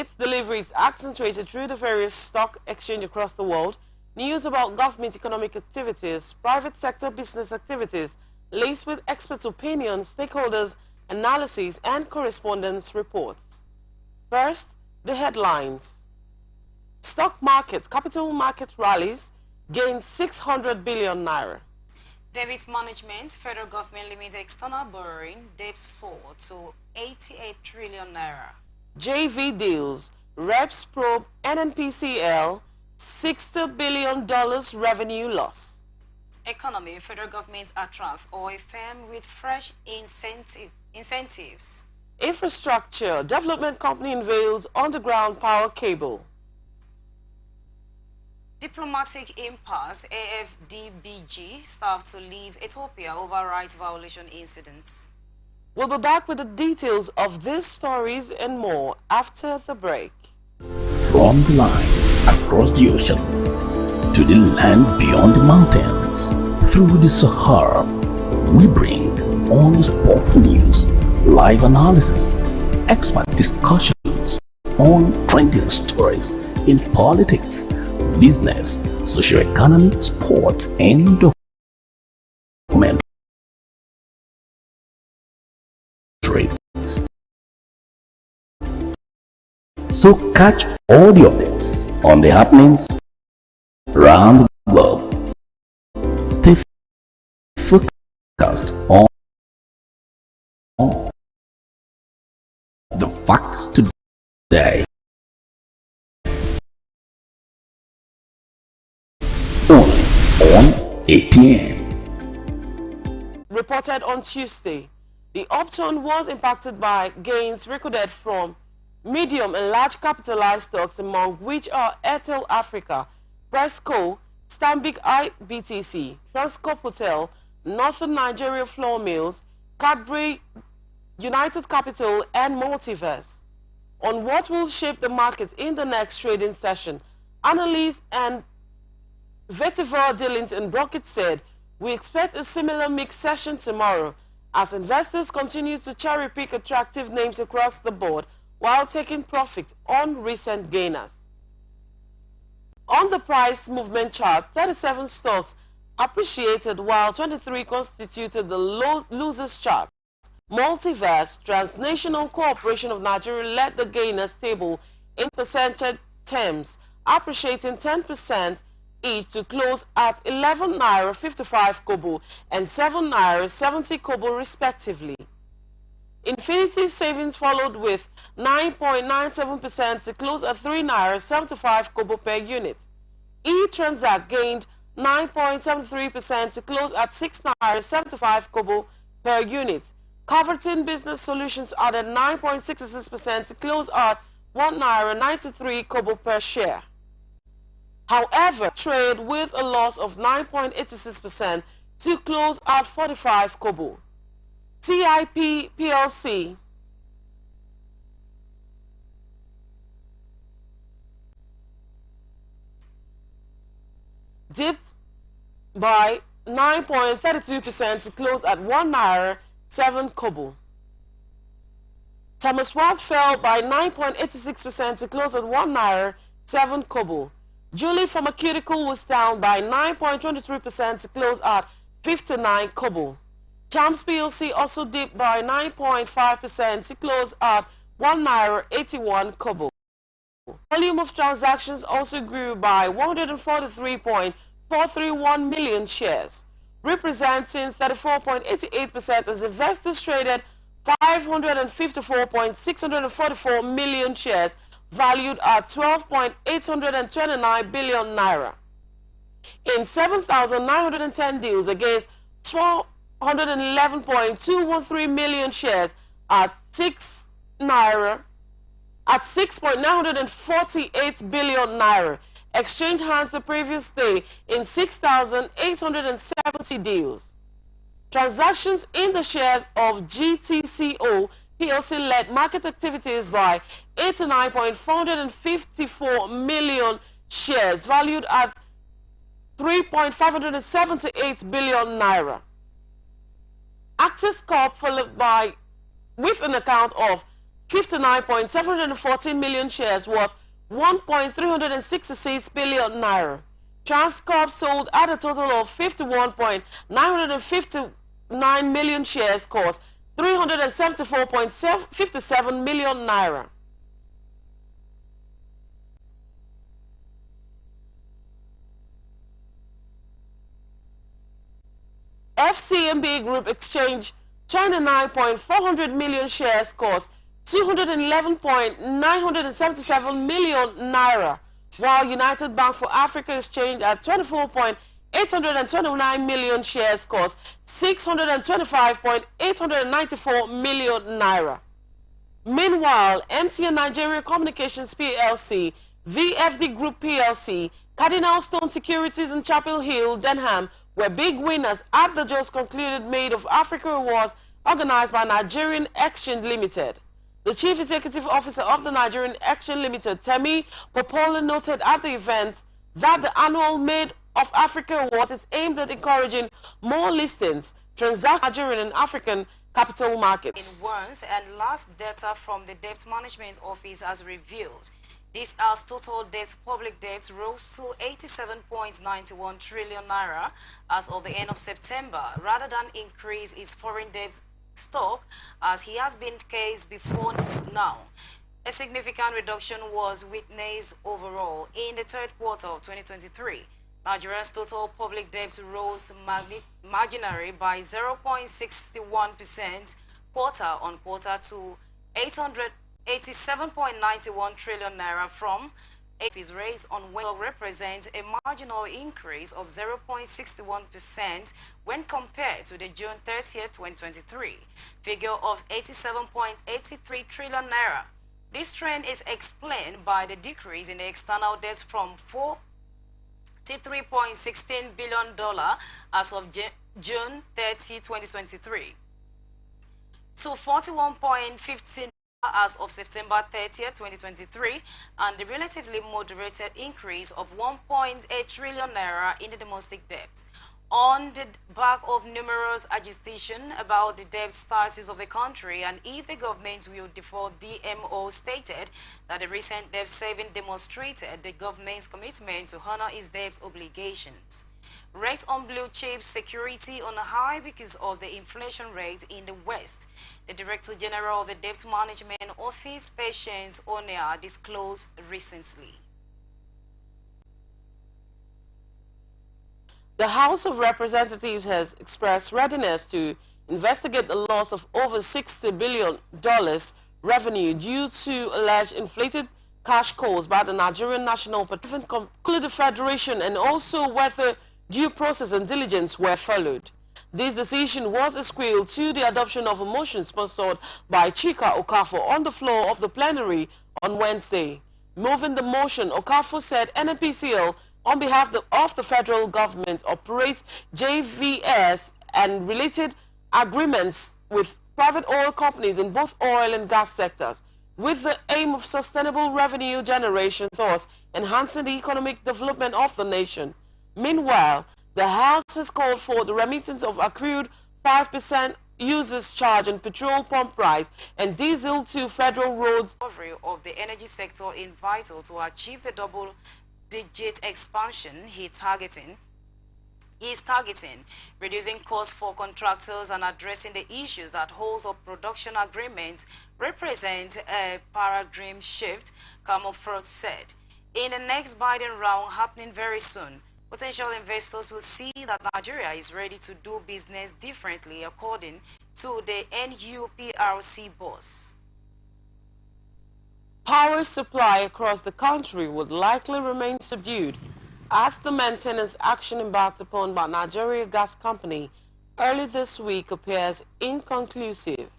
its delivery is accentuated through the various stock exchange across the world, news about government economic activities, private sector business activities, laced with experts' opinions, stakeholders' analyses, and correspondence reports. First, the headlines. Stock markets, capital market rallies, gained 600 billion naira. Debt management, federal government limits external borrowing, debt soared to 88 trillion naira. JV deals, reps probe NNPCL, $60 billion revenue loss. Economy, federal government attracts oil firm with fresh incentives. Infrastructure, development company unveils underground power cable. Diplomatic impasse, AFDBG staff to leave Ethiopia over rights violation incidents. We'll be back with the details of these stories and more after the break. From the line across the ocean to the land beyond the mountains, through the Sahara, we bring on-the-spot news, live analysis, expert discussions on trending stories in politics, business, socio-economy, sports, and documentary. So catch all the updates on the happenings around the globe. Stay focused on the fact today. Only on ATN. Reported on Tuesday, the upturn was impacted by gains recorded from medium and large capitalized stocks, among which are Airtel Africa, Presco, Stanbic IBTC, Transcorp Hotel, Northern Nigeria Flour Mills, Cadbury, United Capital, and Multiverse. On what will shape the market in the next trading session, analysts and Vetiver Dealings and Brockett said, "We expect a similar mixed session tomorrow as investors continue to cherry-pick attractive names across the board while taking profit on recent gainers." On the price movement chart, 37 stocks appreciated while 23 constituted the losers chart. Multiverse, Transnational Corporation of Nigeria, led the gainers table in percentage terms, appreciating 10% each to close at 11 naira 55 kobo and 7 naira 70 kobo respectively. Infinity Savings followed with 9.97% to close at 3 naira 75 kobo per unit. E-Transact gained 9.73% to close at 6 naira 75 kobo per unit. Atn Business Solutions added 9.66% to close at 1 naira 93 kobo per share. However, trade with a loss of 9.86% to close at 45 kobo. TIP PLC dipped by 9.32% to close at 1 naira 7 kobo. Thomas Watt fell by 9.86% to close at 1 naira 7 kobo. Julie Pharmaceutical was down by 9.23% to close at 59 kobo. Champs PLC also dipped by 9.5% to close at 1 naira 81 kobo. Volume of transactions also grew by 143.431 million shares, representing 34.88% as investors traded 554.644 million shares valued at 12.829 billion naira. In 7,910 deals against 411.213 million shares at 6.948 billion naira, exchanged hands the previous day in 6,870 deals. Transactions in the shares of GTCO PLC led market activities by 89.454 million shares valued at 3.578 billion naira. Access Corp followed by with an account of 59.714 million shares worth 1.366 billion naira. Transcorp sold at a total of 51.959 million shares cost 374.57 million naira. FCMB Group exchanged 29.400 million shares cost 211.977 million naira, while United Bank for Africa exchanged at 24.829 million shares cost 625.894 million naira. Meanwhile, MTN Nigeria Communications PLC, VFD Group PLC, Cardinal Stone Securities and Chapel Hill, Denham were big winners at the just concluded Made of Africa Awards organized by Nigerian Exchange Limited. The Chief Executive Officer of the Nigerian Exchange Limited, Temi Popola, noted at the event that the annual Made of Africa Awards is aimed at encouraging more listings, transactions in Nigerian and African capital markets. In once and last data from the Debt Management Office has revealed, this as total debt, public debt rose to 87.91 trillion naira as of the end of September, rather than increase its foreign debt stock as he has been the case before now. A significant reduction was witnessed overall in the third quarter of 2023. Nigeria's total public debt rose marginally by 0.61% quarter-on-quarter to 87.91 trillion naira from is raised on will represent a marginal increase of 0.61% when compared to the June 30th, 2023 figure of 87.83 trillion naira. This trend is explained by the decrease in the external debt from $43.16 billion as of June 30, 2023 to 41.15 as of September 30, 2023, and the relatively moderated increase of 1.8 trillion naira in the domestic debt. On the back of numerous agitation about the debt status of the country and if the government will default, DMO stated that the recent debt saving demonstrated the government's commitment to honor its debt obligations. Rates on blue chip security on high because of the inflation rate in the West. The Director General of the Debt Management Office, Patience Onea, disclosed recently. The House of Representatives has expressed readiness to investigate the loss of over $60 billion revenue due to alleged inflated cash calls by the Nigerian National Petroleum Company, the Federation, and also whether due process and diligence were followed. This decision was a squeal to the adoption of a motion sponsored by Chika Okafor on the floor of the plenary on Wednesday. Moving the motion, Okafor said NNPCL, on behalf of the federal government, operates JVS and related agreements with private oil companies in both oil and gas sectors, with the aim of sustainable revenue generation, thus enhancing the economic development of the nation. Meanwhile, the House has called for the remittance of accrued 5% users charge on petrol pump price and diesel to federal roads. Recovery of the energy sector is vital to achieve the double-digit expansion he is targeting, reducing costs for contractors and addressing the issues that holds up production agreements represent a paradigm shift, Camelford said. In the next Biden round happening very soon, potential investors will see that Nigeria is ready to do business differently, according to the NUPRC boss. Power supply across the country would likely remain subdued as the maintenance action embarked upon by Nigeria Gas Company early this week appears inconclusive.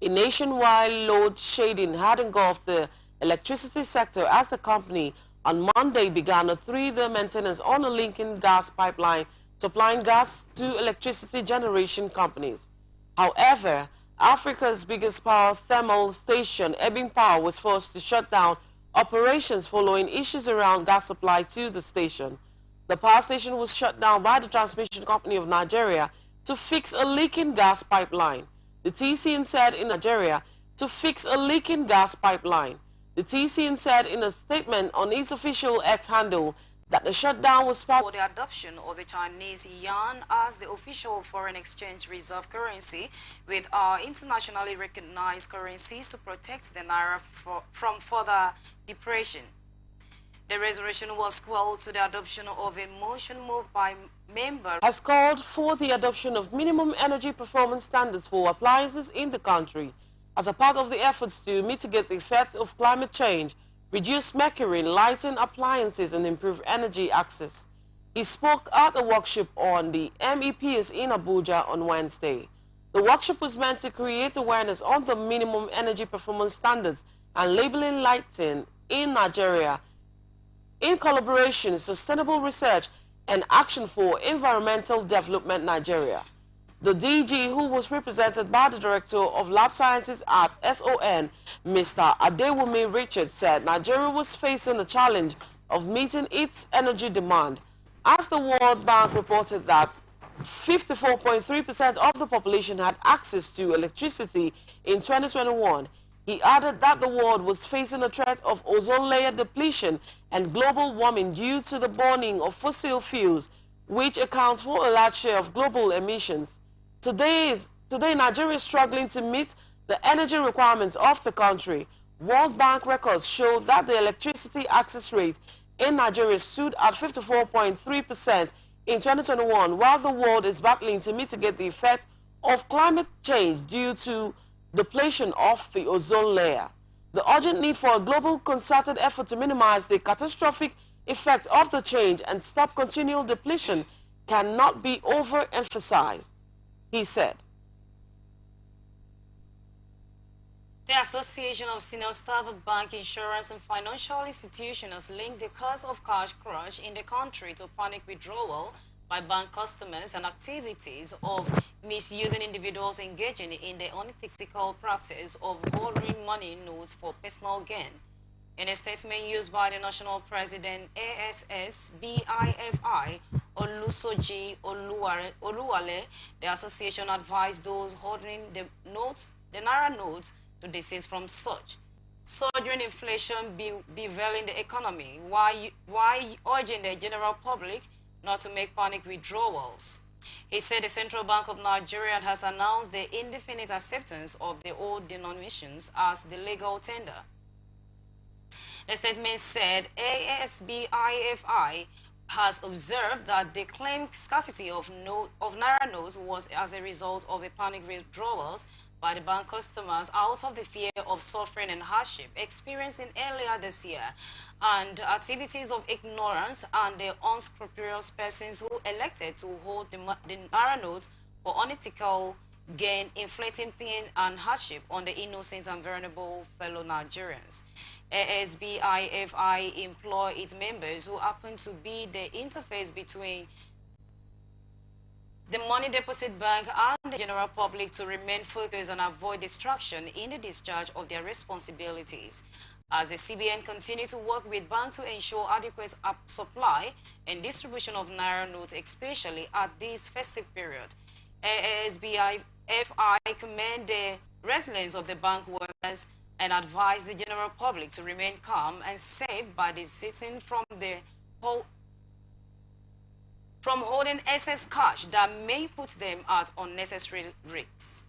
A nationwide load shedding had engulfed the electricity sector as the company on Monday began a 3-day maintenance on a Lincoln gas pipeline supplying gas to electricity generation companies. However, Africa's biggest power thermal station, Ebbing Power, was forced to shut down operations following issues around gas supply to the station. The power station was shut down by the Transmission Company of Nigeria to fix a leaking gas pipeline. The TCN said in Nigeria, to fix a leaking gas pipeline. The TCN said in a statement on its official X handle that the shutdown was part of the adoption of the Chinese yuan as the official foreign exchange reserve currency with our internationally recognized currencies to protect the naira from further depression. The resolution was called to the adoption of a motion moved by members. Has called for the adoption of minimum energy performance standards for appliances in the country as a part of the efforts to mitigate the effects of climate change, reduce mercury in lighting appliances, and improve energy access. He spoke at a workshop on the MEPs in Abuja on Wednesday. The workshop was meant to create awareness on the minimum energy performance standards and labeling lighting in Nigeria in collaboration, Sustainable Research and Action for Environmental Development Nigeria. The DG, who was represented by the Director of Lab Sciences at SON, Mr. Adewumi Richard, said Nigeria was facing the challenge of meeting its energy demand, as the World Bank reported that 54.3% of the population had access to electricity in 2021. He added that the world was facing a threat of ozone layer depletion and global warming due to the burning of fossil fuels, which accounts for a large share of global emissions. Today, Nigeria is struggling to meet the energy requirements of the country. World Bank records show that the electricity access rate in Nigeria stood at 54.3% in 2021, while the world is battling to mitigate the effect of climate change due to depletion of the ozone layer. The urgent need for a global concerted effort to minimize the catastrophic effects of the change and stop continual depletion cannot be overemphasized, he said. The Association of Senior Staff of Bank, Insurance and Financial Institutions has linked the cause of cash crunch in the country to panic withdrawal by bank customers and activities of misusing individuals engaging in the unethical practice of borrowing money notes for personal gain. In a statement used by the National President ASSBIFI Olusoji Oluwale, the association advised those holding the Naira notes to desist from such. Surging inflation beveling the economy, while urging the general public not to make panic withdrawals. He said the Central Bank of Nigeria has announced the indefinite acceptance of the old denominations as the legal tender. The statement said ASBIFI has observed that the claimed scarcity of Naira notes was as a result of the panic withdrawals by the bank customers out of the fear of suffering and hardship experienced earlier this year, and activities of ignorance and the unscrupulous persons who elected to hold the Naira notes for unethical gain, inflicting pain and hardship on the innocent and vulnerable fellow Nigerians. ASBIFI employ its members who happen to be the interface between the money deposit bank and the general public to remain focused and avoid distraction in the discharge of their responsibilities. As the CBN continue to work with banks to ensure adequate supply and distribution of Naira notes, especially at this festive period, ASBIFI commend the resilience of the bank workers and advise the general public to remain calm and safe by desisting from holding excess cash that may put them at unnecessary risks.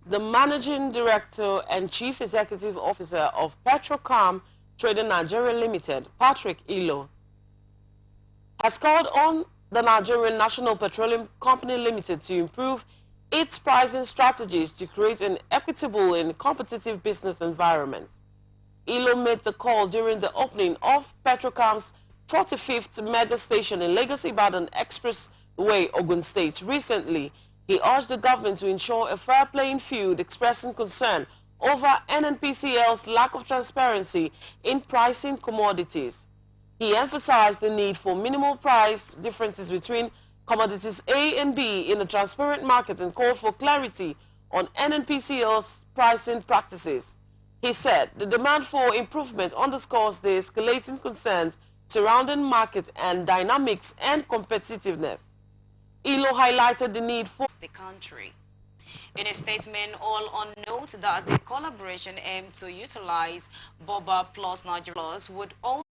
The Managing Director and Chief Executive Officer of Petrocam Trading Nigeria Limited, Patrick Ilo, has called on the Nigerian National Petroleum Company Limited to improve its pricing strategies to create an equitable and competitive business environment. Ilo made the call during the opening of Petrocam's 45th mega station in Lagos Ibadan Expressway, Ogun State. Recently, he urged the government to ensure a fair playing field, expressing concern over NNPCL's lack of transparency in pricing commodities. He emphasized the need for minimal price differences between commodities A and B in a transparent market and called for clarity on NNPCL's pricing practices. He said the demand for improvement underscores the escalating concerns surrounding market and dynamics and competitiveness. Ilo highlighted the need for the country. In a statement, all on note that the collaboration aimed to utilize Boba plus Nigeria Plus would also